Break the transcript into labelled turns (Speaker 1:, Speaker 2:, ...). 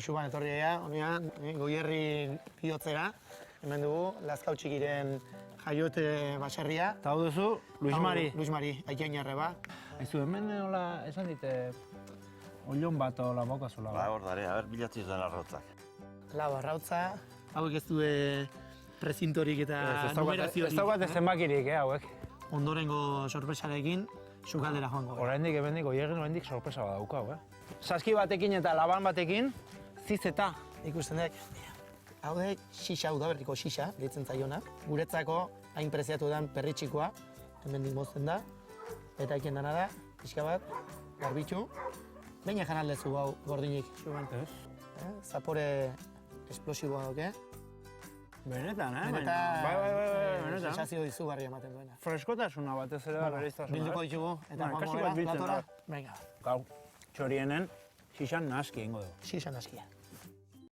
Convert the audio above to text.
Speaker 1: Xuban etorri ega, honean, Goierri bihotzera. Hemen dugu, Lazkao Txikiren jaiote baserria.
Speaker 2: Eta hau duzu, Luis Mari.
Speaker 1: Luis Mari, aikainarre ba.
Speaker 2: Aizu, hemen hola, esan dite, olion bat hola baukazuela.
Speaker 3: Ba, hor dare, a ber, bilatu izan arrautzak.
Speaker 1: Lau arrautza, hauek ez du prezintorik eta numeraziorik.
Speaker 2: Ez daukate zenbakirik, hauek.
Speaker 1: Ondorengo sorpresarekin, sukaldera joango.
Speaker 2: Oraindik hemendik Goierrin oraindik sorpresa bat daukau, Saski batekin eta laban batekin, zizeta.
Speaker 1: Ikusten dek, haude xixa, udaberriko xixa, deitzen zaiona. Guretzako hain preziatu den perritxikoa, hemendik mozten da. Eta ekin dana da, pixka bat, garbitxu. Baina jan aldezu hau gordinik, Xuban. Zapore esplosiboa doke.
Speaker 2: Benetan,
Speaker 1: Benetan,
Speaker 2: benetan.
Speaker 1: sensazio izugarria ematen duena.
Speaker 2: Freskotasuna batez ere da bereiztasuna.
Speaker 1: Bilduko ditugu, eta joango gara, platora. Venga,
Speaker 2: Gau, txorienen, xixan naski ingo dugu.
Speaker 1: xixa naskia.